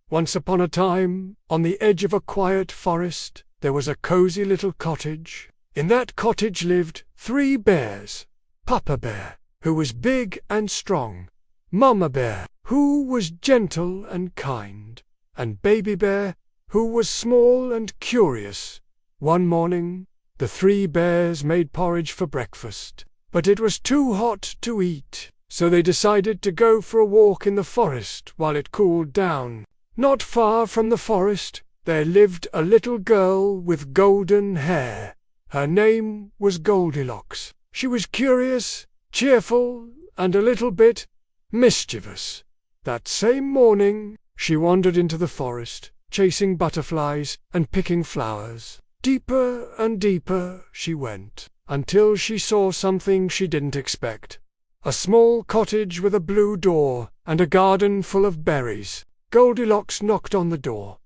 Once upon a time, on the edge of a quiet forest, there was a cozy little cottage. In that cottage lived 3 bears. Papa Bear, who was big and strong, Mama Bear, who was gentle and kind, and Baby Bear, who was small and curious. One morning, the 3 bears made porridge for breakfast, but it was too hot to eat, so they decided to go for a walk in the forest while it cooled down. Not far from the forest, there lived a little girl with golden hair. Her name was Goldilocks. She was curious, cheerful, and a little bit mischievous. That same morning, she wandered into the forest, chasing butterflies and picking flowers. Deeper and deeper she went, until she saw something she didn't expect. A small cottage with a blue door and a garden full of berries. Goldilocks knocked on the door.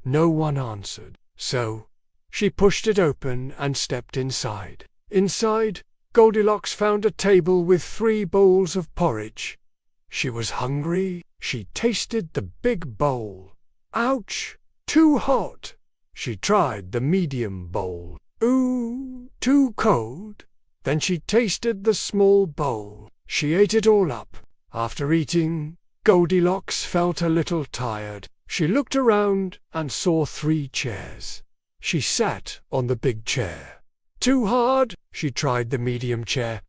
No one answered, so she pushed it open and stepped inside. Inside, Goldilocks found a table with 3 bowls of porridge. She was hungry. She tasted the big bowl. Ouch! Too hot! She tried the medium bowl. Ooh, too cold! Then she tasted the small bowl. She ate it all up. After eating, Goldilocks felt a little tired. She looked around and saw 3 chairs. She sat on the big chair. Too hard? She tried the medium chair.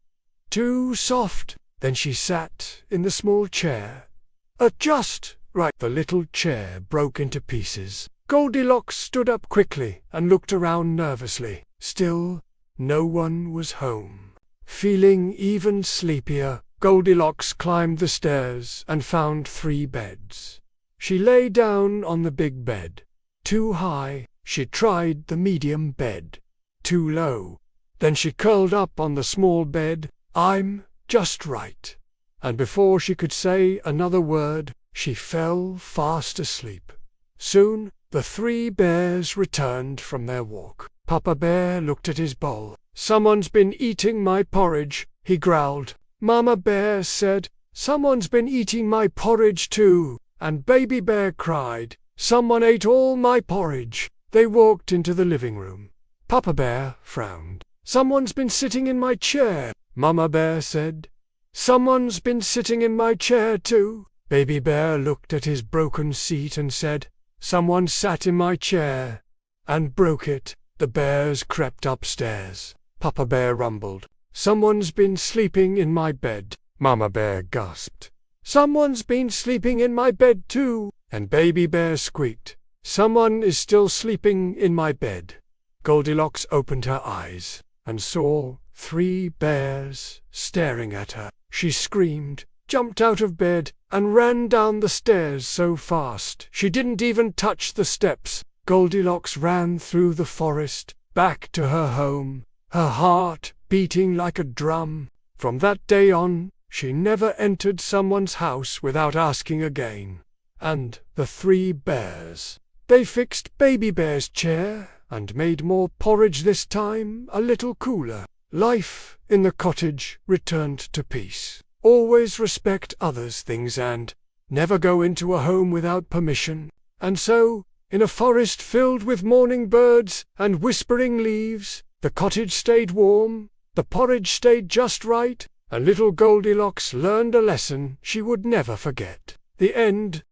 Too soft? Then she sat in the small chair. Just right. The little chair broke into pieces. Goldilocks stood up quickly and looked around nervously. Still, no one was home. Feeling even sleepier, Goldilocks climbed the stairs and found 3 beds. She lay down on the big bed. Too high. She tried the medium bed. Too low. Then she curled up on the small bed. I'm just right. And before she could say another word, she fell fast asleep. Soon, the 3 bears returned from their walk. Papa Bear looked at his bowl. "Someone's been eating my porridge," he growled. Mama Bear said, "Someone's been eating my porridge too." And Baby Bear cried, "Someone ate all my porridge." They walked into the living room. Papa Bear frowned. "Someone's been sitting in my chair," Mama Bear said. "Someone's been sitting in my chair too." Baby Bear looked at his broken seat and said, "Someone sat in my chair and broke it." The bears crept upstairs. Papa Bear rumbled, "Someone's been sleeping in my bed." Mama Bear gasped, "Someone's been sleeping in my bed too." And Baby Bear squeaked, "Someone is still sleeping in my bed." Goldilocks opened her eyes and saw 3 bears staring at her. She screamed, jumped out of bed, and ran down the stairs so fast she didn't even touch the steps. Goldilocks ran through the forest, back to her home, her heart beating like a drum. From that day on, she never entered someone's house without asking again. And the 3 bears. They fixed Baby Bear's chair and made more porridge, this time a little cooler. Life in the cottage returned to peace. Always respect others' things and never go into a home without permission. And so, in a forest filled with morning birds and whispering leaves, the cottage stayed warm, the porridge stayed just right, and little Goldilocks learned a lesson she would never forget. The end.